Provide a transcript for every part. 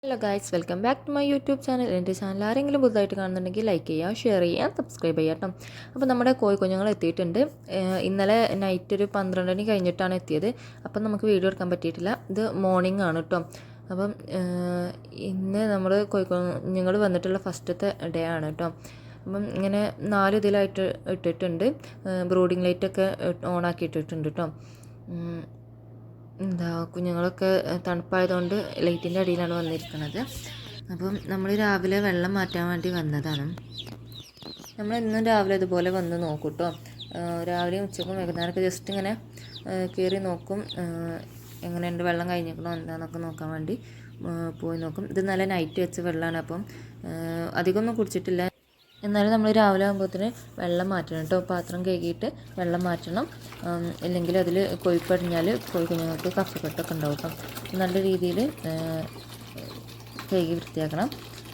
Hello guys, welcome back to my YouTube channel. എൻ്റെ ചാനൽ ആരെങ്കിലും പുതുതായിട്ട് കാണുന്നുണ്ടെങ്കിൽ ലൈക്ക് ചെയ്യുക, ഷെയർ ചെയ്യുക, സബ്സ്ക്രൈബ് ചെയ്യാം കേട്ടോ. അപ്പോൾ നമ്മുടെ കോഴിക്കുഞ്ഞുങ്ങൾ എത്തിയിട്ടുണ്ട്. ഇന്നലെ നൈറ്റ് ഒരു 12 മണി കഴിഞ്ഞിട്ടാണ് എത്തിയത്. അപ്പം നമുക്ക് വീഡിയോ എടുക്കാൻ പറ്റിയിട്ടില്ല. ഇത് മോർണിംഗ് ആണ് കേട്ടോ. അപ്പം ഇന്ന് നമ്മൾ കോഴിക്കുഞ്ഞുങ്ങൾ വന്നിട്ടുള്ള ഫസ്റ്റത്തെ ഡേ ആണ് കേട്ടോ. അപ്പം ഇങ്ങനെ 4 ഇതിലായിട്ട് ഇട്ടിട്ടുണ്ട്. ബ്രൂഡിങ് ലൈറ്റൊക്കെ ഓണാക്കി ഇട്ടിട്ടുണ്ട് കേട്ടോ. കുഞ്ഞുങ്ങളൊക്കെ തണുപ്പായതുകൊണ്ട് ലൈറ്റിൻ്റെ അടിയിലാണ് വന്നിരിക്കുന്നത്. അപ്പം നമ്മൾ രാവിലെ വെള്ളം മാറ്റാൻ വേണ്ടി വന്നതാണ്. നമ്മൾ ഇന്നും രാവിലെ ഇതുപോലെ വന്ന് നോക്കും കേട്ടോ. രാവിലെയും ഉച്ചക്കും വൈകുന്നേരമൊക്കെ ജസ്റ്റ് ഇങ്ങനെ കയറി നോക്കും, എങ്ങനെയുണ്ട് വെള്ളം കഴിഞ്ഞിരിക്കണോ എന്താണെന്നൊക്കെ നോക്കാൻ വേണ്ടി പോയി നോക്കും. ഇത് നല്ല നൈറ്റ് വെച്ച വെള്ളമാണ്. അപ്പം അധികമൊന്നും കുടിച്ചിട്ടില്ല. എന്നാലും നമ്മൾ രാവിലെ ആകുമ്പോഴത്തേന് വെള്ളം മാറ്റണം കേട്ടോ. പാത്രം കഴുകിയിട്ട് വെള്ളം മാറ്റണം. ഇല്ലെങ്കിൽ അതിൽ കൊഴുപ്പടിഞ്ഞാൽ കുഞ്ഞുങ്ങൾക്ക് കഫക്കെട്ടൊക്കെ ഉണ്ടാവും കേട്ടോ. നല്ല രീതിയിൽ കഴുകി വൃത്തിയാക്കണം.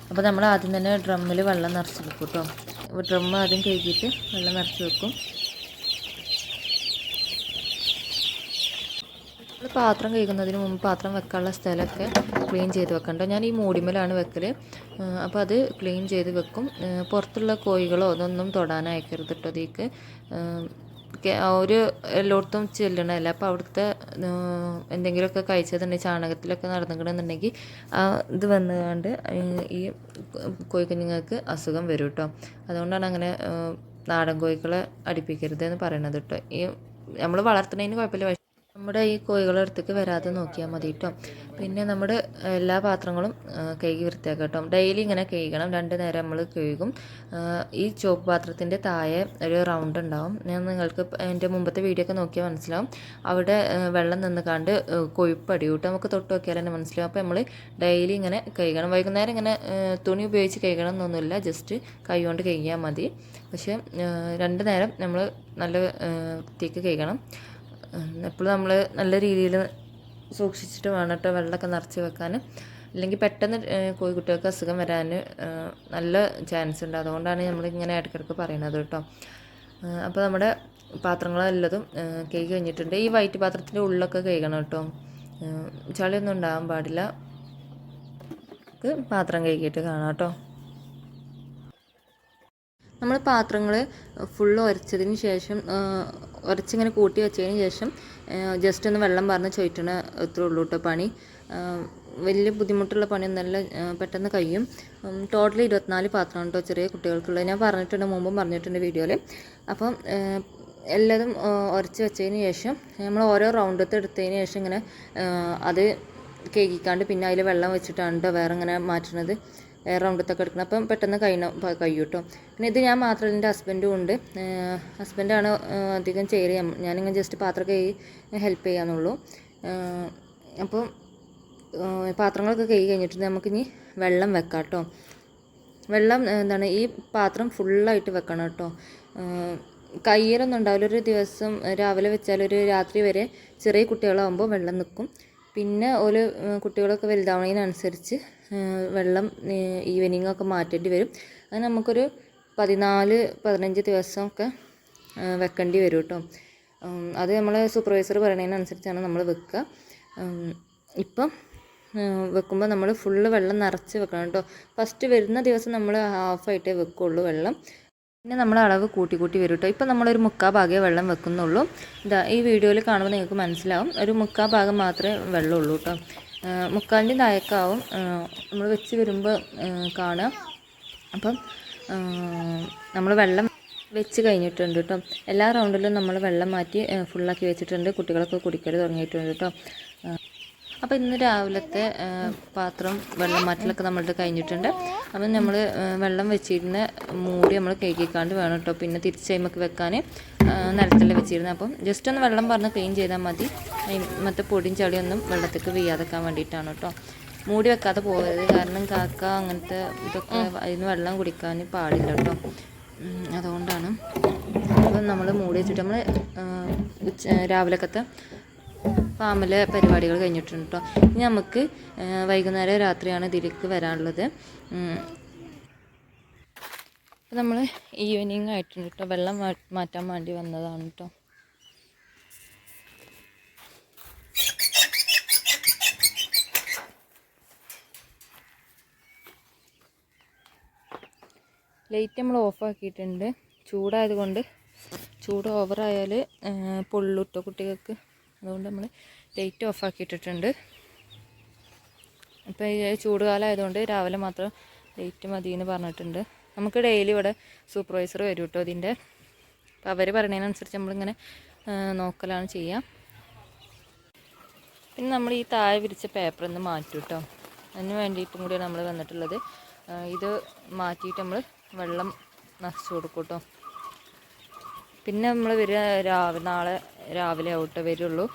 അപ്പോൾ നമ്മൾ ആദ്യം തന്നെ ഡ്രമ്മിൽ വെള്ളം നിറച്ച് വെക്കും കേട്ടോ. ഡ്രം ആദ്യം കഴുകിയിട്ട് വെള്ളം നിറച്ച് വെക്കും. പാത്രം കഴുകുന്നതിന് മുമ്പ് പാത്രം വെക്കാനുള്ള സ്ഥലമൊക്കെ ക്ലീൻ ചെയ്ത് വെക്കണ്ട. ഞാൻ ഈ മൂടിമേലാണ് വെക്കൽ. അപ്പോൾ അത് ക്ലീൻ ചെയ്ത് വെക്കും. പുറത്തുള്ള കോഴികളോ അതൊന്നും തൊടാൻ അയക്കരുത് കേട്ടോ. അതിലേക്ക് ഒരു എല്ലായിടത്തും ചെല്ലണമല്ല. അപ്പോൾ അവിടുത്തെ എന്തെങ്കിലുമൊക്കെ കഴിച്ചതുണ്ടെങ്കിൽ ചാണകത്തിലൊക്കെ നടന്നിട്ടുണ്ടെങ്കിൽ ഇത് വന്നുകൊണ്ട് ഈ കോഴിക്കുഞ്ഞുങ്ങൾക്ക് അസുഖം വരും കേട്ടോ. അതുകൊണ്ടാണ് അങ്ങനെ നാടൻ കോഴികളെ അടുപ്പിക്കരുത് എന്ന് പറയണത് കേട്ടോ. ഈ നമ്മൾ വളർത്തുന്നതിന് കുഴപ്പമില്ല, നമ്മുടെ ഈ കോഴികളുടെ അടുത്തേക്ക് വരാതെ നോക്കിയാൽ മതി കേട്ടോ. പിന്നെ നമ്മുടെ എല്ലാ പാത്രങ്ങളും കഴുകി വൃത്തിയാക്കാം കേട്ടോ. ഡെയിലി ഇങ്ങനെ കഴുകണം. 2 നേരം നമ്മൾ കഴുകും. ഈ ചോപ്പ് പാത്രത്തിൻ്റെ താഴെ ഒരു റൗണ്ട് ഉണ്ടാവും. ഞാൻ നിങ്ങൾക്ക് എൻ്റെ മുമ്പത്തെ വീഡിയോ ഒക്കെ നോക്കിയാൽ മനസ്സിലാവും. അവിടെ വെള്ളം നിന്നുകാണ്ട് കൊഴുപ്പടി കേട്ടോ. നമുക്ക് തൊട്ട് നോക്കിയാൽ തന്നെ മനസ്സിലാവും. അപ്പോൾ നമ്മൾ ഡെയിലി ഇങ്ങനെ കഴുകണം. വൈകുന്നേരം ഇങ്ങനെ തുണി ഉപയോഗിച്ച് കഴുകണം എന്നൊന്നുമില്ല, ജസ്റ്റ് കൈ കൊണ്ട് കഴുകിയാൽ മതി. പക്ഷേ 2 നേരം നമ്മൾ നല്ല വൃത്തിക്ക് കഴുകണം. എപ്പോഴും നമ്മൾ നല്ല രീതിയിൽ സൂക്ഷിച്ചിട്ട് വേണം കേട്ടോ വെള്ളമൊക്കെ നിറച്ച് വെക്കാൻ. ഇല്ലെങ്കിൽ പെട്ടെന്ന് കോഴിക്കുട്ടികൾക്ക് അസുഖം വരാൻ നല്ല ചാൻസ് ഉണ്ട്. അതുകൊണ്ടാണ് നമ്മളിങ്ങനെ ഇടയ്ക്കിടയ്ക്ക് പറയുന്നത് കേട്ടോ. അപ്പോൾ നമ്മുടെ പാത്രങ്ങളെല്ലതും കഴുകി കഴിഞ്ഞിട്ടുണ്ട്. ഈ വൈറ്റ് പാത്രത്തിൻ്റെ ഉള്ളൊക്കെ കഴുകണം കേട്ടോ. ചളിയൊന്നും ഉണ്ടാകാൻ പാടില്ല. പാത്രം കഴുകിയിട്ട് കാണാം കേട്ടോ. നമ്മൾ പാത്രങ്ങൾ ഫുള്ള് ഉരച്ചതിന് ശേഷം ഉരച്ചിങ്ങനെ കൂട്ടി വെച്ചതിന് ശേഷം ജസ്റ്റ് ഒന്ന് വെള്ളം പറഞ്ഞ് ചോദിറ്റണ ഇത്രേ ഉള്ളൂ കേട്ടോ പണി. വലിയ ബുദ്ധിമുട്ടുള്ള പണിയൊന്നല്ല, പെട്ടെന്ന് കഴിയും. ടോട്ടൽ 24 പാത്രമാണ് കേട്ടോ ചെറിയ കുട്ടികൾക്കുള്ളത്. ഞാൻ പറഞ്ഞിട്ടുണ്ട്, മുമ്പും പറഞ്ഞിട്ടുണ്ട് വീഡിയോയിൽ. അപ്പം എല്ലാതും ഉരച്ച് വെച്ചതിന് ശേഷം നമ്മൾ ഓരോ റൗണ്ടത്തെ എടുത്തതിന് ശേഷം ഇങ്ങനെ അത് കേക്കിക്കാണ്ട് പിന്നെ അതിൽ വെള്ളം വെച്ചിട്ടാണ് കേട്ടോ വേറെ ഇങ്ങനെ മാറ്റുന്നത്. റൗണ്ടത്തൊക്കെ എടുക്കണം. അപ്പം പെട്ടെന്ന് കഴിയും കേട്ടോ. പിന്നെ ഇത് ഞാൻ മാത്രമല്ല, എൻ്റെ ഹസ്ബൻഡും ഉണ്ട്. ഹസ്ബൻഡാണ് അധികം ചെയ്യല്. ഞാനിങ്ങനെ ജസ്റ്റ് പാത്രം കഴുകി ഹെൽപ്പ് ചെയ്യാന്നുള്ളൂ. അപ്പോൾ പാത്രങ്ങളൊക്കെ കഴുകി കഴിഞ്ഞിട്ട് നമുക്കിനി വെള്ളം വെക്കാം കേട്ടോ. വെള്ളം എന്താണ്, ഈ പാത്രം ഫുള്ളായിട്ട് വെക്കണം കേട്ടോ. കയ്യിലൊന്നും ഉണ്ടാവില്ല. ഒരു ദിവസം രാവിലെ വെച്ചാൽ ഒരു രാത്രി വരെ ചെറിയ കുട്ടികളാകുമ്പോൾ വെള്ളം നിൽക്കും. പിന്നെ ഒരു കുട്ടികളൊക്കെ വലുതാവുന്നതിനനുസരിച്ച് വെള്ളം ഈവനിങ് ഒക്കെ മാറ്റേണ്ടി വരും. അത് നമുക്കൊരു 14-15 ദിവസമൊക്കെ വെക്കേണ്ടി വരും കേട്ടോ. അത് നമ്മൾ സൂപ്പർവൈസർ പറയുന്നതിനനുസരിച്ചാണ് നമ്മൾ വെക്കുക. ഇപ്പം വെക്കുമ്പോൾ നമ്മൾ ഫുള്ള് വെള്ളം നിറച്ച് വെക്കണം കേട്ടോ. ഫസ്റ്റ് വരുന്ന ദിവസം നമ്മൾ ഹാഫായിട്ടേ വെക്കുള്ളൂ വെള്ളം. പിന്നെ നമ്മൾ അളവ് കൂട്ടി വരും കേട്ടോ. ഇപ്പം നമ്മളൊരു 3/4 ഭാഗമേ വെള്ളം വെക്കുന്നുള്ളൂ. ഈ വീഡിയോയിൽ കാണുമ്പോൾ നിങ്ങൾക്ക് മനസ്സിലാവും, ഒരു 3/4 ഭാഗം മാത്രമേ വെള്ളമുള്ളൂ കേട്ടോ. 3/4 താഴേക്കാവും നമ്മൾ വെച്ച് വരുമ്പോൾ കാണാം. അപ്പം നമ്മൾ വെള്ളം വെച്ച് കഴിഞ്ഞിട്ടുണ്ട് കേട്ടോ. എല്ലാ റൗണ്ടിലും നമ്മൾ വെള്ളം മാറ്റി ഫുള്ളാക്കി വെച്ചിട്ടുണ്ട്. കുട്ടികളൊക്കെ കുടിക്കൽ തുടങ്ങിയിട്ടുണ്ട് കേട്ടോ. അപ്പോൾ ഇന്ന് രാവിലത്തെ പാത്രം വെള്ളം മാറ്റലൊക്കെ നമ്മളുടെ കഴിഞ്ഞിട്ടുണ്ട്. അപ്പം നമ്മൾ വെള്ളം വെച്ചിരുന്ന മൂടി നമ്മൾ കഴുകിക്കാണ്ട് വേണം കേട്ടോ പിന്നെ തിരിച്ചതിമൊക്കെ വെക്കാൻ. നിലത്തെല്ലാം വെച്ചിരുന്നത്. അപ്പം ജസ്റ്റ് ഒന്ന് വെള്ളം പറഞ്ഞ് ക്ലീൻ ചെയ്താൽ മതി. മറ്റേ പൊടിയും ചളിയൊന്നും വെള്ളത്തേക്ക് വീഴാതെക്കാൻ വേണ്ടിയിട്ടാണ് കേട്ടോ. മൂടി വെക്കാതെ പോകരുത്, കാരണം കാക്ക അങ്ങനത്തെ ഇതൊക്കെ അതിന് വെള്ളം കുടിക്കാൻ പാടില്ല കേട്ടോ. അതുകൊണ്ടാണ്. അപ്പം നമ്മൾ മൂടി വെച്ചിട്ട് നമ്മൾ രാവിലക്കത്തെ ഫാമിലെ പരിപാടികൾ കഴിഞ്ഞിട്ടുണ്ട് കേട്ടോ. ഇനി നമുക്ക് വൈകുന്നേരം രാത്രിയാണ് ഇതിലേക്ക് വരാനുള്ളത്. അപ്പോൾ നമ്മൾ ഈവനിങ് ആയിട്ടുണ്ട് കേട്ടോ. വെള്ളം മാറ്റാൻ വേണ്ടി വന്നതാണ് കേട്ടോ. ലൈറ്റ് നമ്മൾ ഓഫാക്കിയിട്ടുണ്ട്. ചൂടായതുകൊണ്ട് ചൂട് ഓവറായാൽ പൊള്ളൂട്ടോ കുട്ടികൾക്ക്. അതുകൊണ്ട് നമ്മൾ ലൈറ്റ് ഓഫാക്കിയിട്ടിട്ടുണ്ട്. ഇപ്പോൾ ഈ ചൂടുകാലം ആയതുകൊണ്ട് രാവിലെ മാത്രം ലൈറ്റ് മതി എന്ന് പറഞ്ഞിട്ടുണ്ട്. നമുക്ക് ഡെയിലി ഇവിടെ സൂപ്പർവൈസർ വരും കേട്ടോ ഇതിൻ്റെ. അപ്പോൾ അവർ പറയുന്നതിനനുസരിച്ച് നമ്മളിങ്ങനെ നോക്കലാണ് ചെയ്യുക. പിന്നെ നമ്മൾ ഈ താഴെ വിരിച്ച പേപ്പർ ഒന്ന് മാറ്റും കേട്ടോ. അതിന് വേണ്ടിയിട്ടും കൂടിയാണ് നമ്മൾ വന്നിട്ടുള്ളത്. ഇത് മാറ്റിയിട്ട് നമ്മൾ വെള്ളം നനച്ചു കൊടുക്കും കേട്ടോ. പിന്നെ നമ്മൾ വരിക നാളെ രാവിലെ ആവട്ടെ വരുള്ളൂ.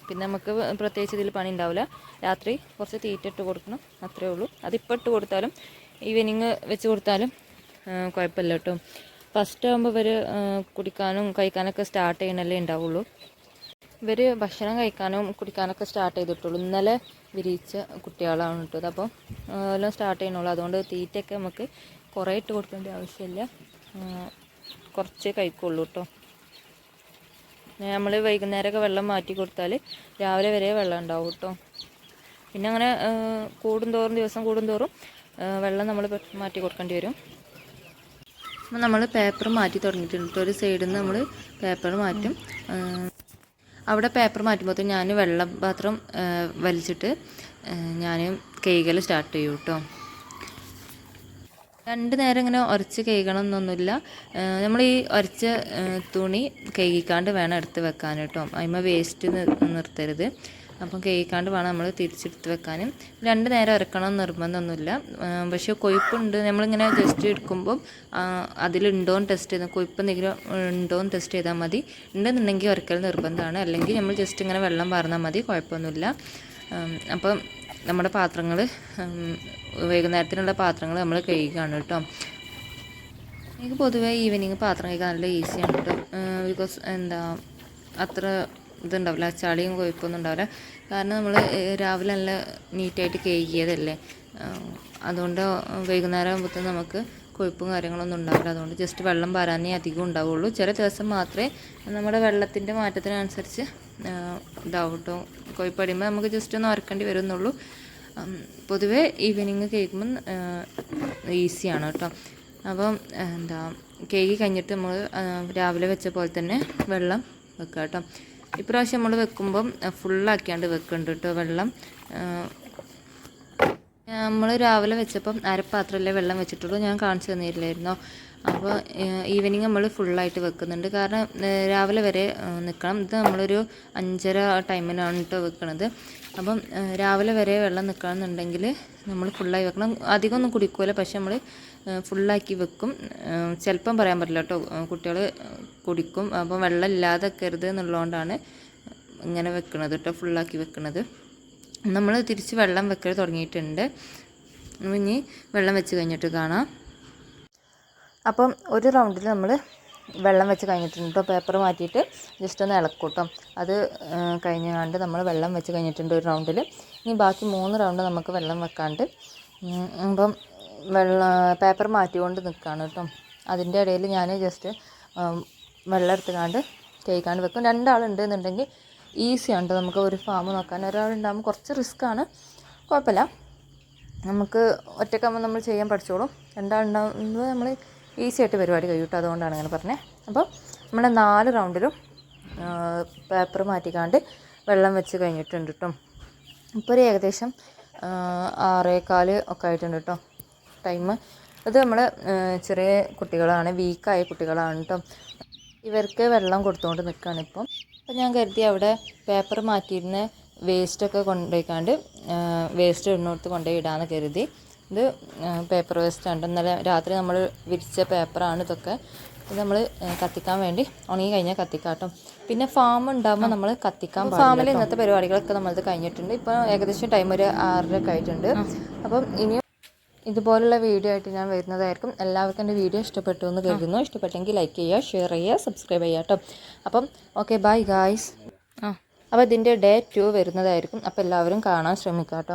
പിന്നെ നമുക്ക് പ്രത്യേകിച്ച് ഇതിൽ പണി ഉണ്ടാവില്ല. രാത്രി കുറച്ച് തീറ്റ ഇട്ട് കൊടുക്കണം, അത്രയേ ഉള്ളൂ. അതിപ്പോൾ ഇട്ട് കൊടുത്താലും ഈവനിങ് വെച്ച് കൊടുത്താലും കുഴപ്പമില്ല കേട്ടോ. ഫസ്റ്റ് ആകുമ്പോൾ ഇവർ കുടിക്കാനും കഴിക്കാനൊക്കെ സ്റ്റാർട്ട് ചെയ്യണല്ലേ ഉണ്ടാവുള്ളൂ. ഇവർ ഭക്ഷണം കഴിക്കാനും കുടിക്കാനൊക്കെ സ്റ്റാർട്ട് ചെയ്തിട്ടുള്ളൂ. ഇന്നലെ വിരിയിച്ച കുട്ടികളാണ് കേട്ടോ. അപ്പോൾ എല്ലാം സ്റ്റാർട്ട് ചെയ്യണുള്ളൂ. അതുകൊണ്ട് തീറ്റയൊക്കെ നമുക്ക് കുറേ ഇട്ട് കൊടുക്കേണ്ട ആവശ്യമില്ല, കുറച്ചേ കഴിക്കുള്ളൂ കേട്ടോ. നമ്മൾ വൈകുന്നേരമൊക്കെ വെള്ളം മാറ്റി കൊടുത്താൽ രാവിലെ വരെ വെള്ളം ഉണ്ടാവും കേട്ടോ. പിന്നെ അങ്ങനെ ദിവസം കൂടുന്തോറും വെള്ളം നമ്മൾ മാറ്റി കൊടുക്കേണ്ടി വരും. അപ്പോൾ നമ്മൾ പേപ്പർ മാറ്റി തുടങ്ങിയിട്ടുണ്ട്. ഒരു സൈഡിൽ നിന്ന് നമ്മൾ പേപ്പർ മാറ്റും. അവിടെ പേപ്പർ മാറ്റുമ്പോൾ ഞാൻ വെള്ളം പാത്രം വലിച്ചിട്ട് ഞാൻ കൈകൾ സ്റ്റാർട്ട് ചെയ്യും കേട്ടോ. 2 നേരം ഇങ്ങനെ ഉരച്ച് കഴുകണം എന്നൊന്നുമില്ല. നമ്മൾ ഈ ഉരച്ച തുണി കഴുകിക്കാണ്ട് വേണം എടുത്ത് വെക്കാൻ കേട്ടോ. അതിന്മേൽ വേസ്റ്റ് നിർത്തരുത്. അപ്പം കഴുകിക്കാണ്ട് വേണം നമ്മൾ തിരിച്ചെടുത്ത് വെക്കാനും. 2 നേരം ഉരക്കണം എന്ന് നിർബന്ധമൊന്നുമില്ല. പക്ഷേ കൊഴുപ്പുണ്ട്, നമ്മളിങ്ങനെ ജസ്റ്റ് എടുക്കുമ്പം അതിലുണ്ടോയെന്ന് ടെസ്റ്റ് ചെയ്താൽ, കൊഴുപ്പ് എന്തെങ്കിലും ഉണ്ടോയെന്ന് ടെസ്റ്റ് ചെയ്താൽ മതി. ഉണ്ടെന്നുണ്ടെങ്കിൽ ഉരക്കൽ നിർബന്ധമാണ്. അല്ലെങ്കിൽ നമ്മൾ ജസ്റ്റ് ഇങ്ങനെ വെള്ളം പാർന്നാൽ മതി, കുഴപ്പമൊന്നുമില്ല. അപ്പം നമ്മുടെ പാത്രങ്ങൾ, വൈകുന്നേരത്തിനുള്ള പാത്രങ്ങൾ നമ്മൾ കഴുകുകയാണ് കേട്ടോ. എനിക്ക് പൊതുവേ ഈവനിങ് പാത്രം കഴുകാൻ നല്ല ഈസിയാണ് കേട്ടോ. ബിക്കോസ് അത്ര ഇതുണ്ടാവില്ല, ചളിയും കൊഴുപ്പൊന്നും ഉണ്ടാവില്ല. കാരണം നമ്മൾ രാവിലെ നല്ല നീറ്റായിട്ട് കഴുകിയതല്ലേ. അതുകൊണ്ട് വൈകുന്നേരം ആകുമ്പോഴത്തേക്കും നമുക്ക് കൊഴുപ്പും കാര്യങ്ങളൊന്നും ഉണ്ടാവില്ല. അതുകൊണ്ട് ജസ്റ്റ് വെള്ളം പാരാനേ അധികം ഉണ്ടാവുള്ളൂ. ചില ദിവസം മാത്രമേ നമ്മുടെ വെള്ളത്തിൻ്റെ മാറ്റത്തിനനുസരിച്ച് ഇതാവും കേട്ടോ. കൊഴുപ്പടിയുമ്പോൾ നമുക്ക് ജസ്റ്റ് ഒന്ന് ഉരക്കേണ്ടി വരുന്നുള്ളൂ. പൊതുവേ ഈവനിങ് കേൾക്കുമ്പം ഈസിയാണ് കേട്ടോ. അപ്പം കേക്ക് കഴിഞ്ഞിട്ട് നമ്മൾ രാവിലെ വെച്ച പോലെ തന്നെ വെള്ളം വെക്കുക കേട്ടോ. ഇപ്രാവശ്യം നമ്മൾ വെക്കുമ്പം ഫുള്ളാക്കിയാണ്ട് വെക്കുന്നുണ്ട് കേട്ടോ വെള്ളം. നമ്മൾ രാവിലെ വെച്ചപ്പം അരപ്പാത്രമല്ലേ വെള്ളം വെച്ചിട്ടുള്ളൂ, ഞാൻ കാണിച്ചു തന്നില്ലായിരുന്നോ. അപ്പോൾ ഈവനിങ് നമ്മൾ ഫുള്ളായിട്ട് വെക്കുന്നുണ്ട്. കാരണം രാവിലെ വരെ നിൽക്കണം. ഇത് നമ്മളൊരു 5:30 ടൈമിനാണ് കേട്ടോ വെക്കണത്. അപ്പം രാവിലെ വരെ വെള്ളം നിൽക്കണമെന്നുണ്ടെങ്കിൽ നമ്മൾ ഫുള്ളായി വെക്കണം. അധികം ഒന്നും കുടിക്കില്ല, പക്ഷെ നമ്മൾ ഫുള്ളാക്കി വെക്കും. ചിലപ്പം പറയാൻ പറ്റില്ല കേട്ടോ, കുട്ടികൾ കുടിക്കും. അപ്പം വെള്ളം ഇല്ലാതെ വെക്കരുത് എന്നുള്ളതുകൊണ്ടാണ് ഇങ്ങനെ വെക്കണത് കേട്ടോ, ഫുള്ളാക്കി വെക്കണത്. നമ്മൾ തിരിച്ച് വെള്ളം വെക്കൽ തുടങ്ങിയിട്ടുണ്ട്. ഇനി വെള്ളം വെച്ച് കഴിഞ്ഞിട്ട് കാണാം. അപ്പം ഒരു റൗണ്ടിൽ നമ്മൾ വെള്ളം വെച്ച് കഴിഞ്ഞിട്ടുണ്ട് കേട്ടോ. പേപ്പർ മാറ്റിയിട്ട് ജസ്റ്റ് ഒന്ന് ഇളക്കും കേട്ടോ. അത് കഴിഞ്ഞാണ്ട് നമ്മൾ വെള്ളം വെച്ച് കഴിഞ്ഞിട്ടുണ്ട് ഒരു റൗണ്ടിൽ. ഇനി ബാക്കി 3 റൗണ്ട് നമുക്ക് വെള്ളം വെക്കാണ്ട്. അപ്പം പേപ്പർ മാറ്റിക്കൊണ്ട് നിൽക്കുകയാണ് കേട്ടോ. അതിൻ്റെ ഇടയിൽ ഞാൻ ജസ്റ്റ് വെള്ളം എടുത്തുകൊണ്ട് കേൾക്കാണ്ട് വെക്കും. 2 ആളുണ്ടെന്നുണ്ടെങ്കിൽ ഈസിയാണ് കേട്ടോ. നമുക്ക് ഒരു ഫാം നോക്കാൻ ഒരാളുണ്ടാകുമ്പോൾ കുറച്ച് റിസ്ക്കാണ്, കുഴപ്പമില്ല. നമുക്ക് ഒറ്റക്കാകുമ്പോൾ നമ്മൾ ചെയ്യാൻ പഠിച്ചോളും. 2 ആളുണ്ടാകുമ്പോൾ നമ്മൾ ഈസി ആയിട്ട് പരിപാടി കഴിയും കേട്ടോ. അതുകൊണ്ടാണ് അങ്ങനെ പറഞ്ഞത്. അപ്പോൾ നമ്മൾ 4 റൗണ്ടിലും പേപ്പർ മാറ്റിക്കാണ്ട് വെള്ളം വെച്ച് കഴിഞ്ഞിട്ടുണ്ട് കേട്ടോ. ഇപ്പോൾ ഒരു ഏകദേശം 6:15 ഒക്കെ ആയിട്ടുണ്ട് കേട്ടോ ടൈം. ഇത് നമ്മൾ ചെറിയ കുട്ടികളാണ്, വീക്കായ കുട്ടികളാണ് കേട്ടോ. ഇവർക്ക് വെള്ളം കൊടുത്തുകൊണ്ട് നിൽക്കുകയാണ് ഇപ്പം. അപ്പോൾ ഞാൻ കരുതി അവിടെ പേപ്പർ മാറ്റിയിരുന്ന വേസ്റ്റൊക്കെ കൊണ്ടുപോയിക്കാണ്ട് വേസ്റ്റ് ഇടുന്നിടത്ത് കൊണ്ടുപോയി ഇടാമെന്ന് കരുതി. ഇത് പേപ്പർ വേസ്റ്റാണ്. ഇന്നലെ രാത്രി നമ്മൾ വിരിച്ച പേപ്പറാണ് ഇതൊക്കെ. ഇത് നമ്മൾ കത്തിക്കാൻ വേണ്ടി ഉണങ്ങി കഴിഞ്ഞാൽ കത്തിക്കാം കേട്ടോ. പിന്നെ ഫാം ഉണ്ടാകുമ്പോൾ നമ്മൾ കത്തിക്കാൻ പാടില്ല. ഫാമിൽ ഇന്നത്തെ പരിപാടികളൊക്കെ നമ്മളത് കഴിഞ്ഞിട്ടുണ്ട്. ഇപ്പോൾ ഏകദേശം ടൈം ഒരു 6:30 ആയിട്ടുണ്ട്. അപ്പം ഇനിയും ഇതുപോലുള്ള വീഡിയോ ആയിട്ട് ഞാൻ വരുന്നതായിരിക്കും. എല്ലാവർക്കും എൻ്റെ വീഡിയോ ഇഷ്ടപ്പെട്ടു എന്ന് കരുതുന്നു. ഇഷ്ടപ്പെട്ടെങ്കിൽ ലൈക്ക് ചെയ്യുക, ഷെയർ ചെയ്യുക, സബ്സ്ക്രൈബ് ചെയ്യുക കേട്ടോ. അപ്പം ഓക്കെ, ബൈ ഗായ്സ്. അപ്പോൾ ഇതിൻ്റെ Day 2 വരുന്നതായിരിക്കും. അപ്പോൾ എല്ലാവരും കാണാൻ ശ്രമിക്കാം കേട്ടോ.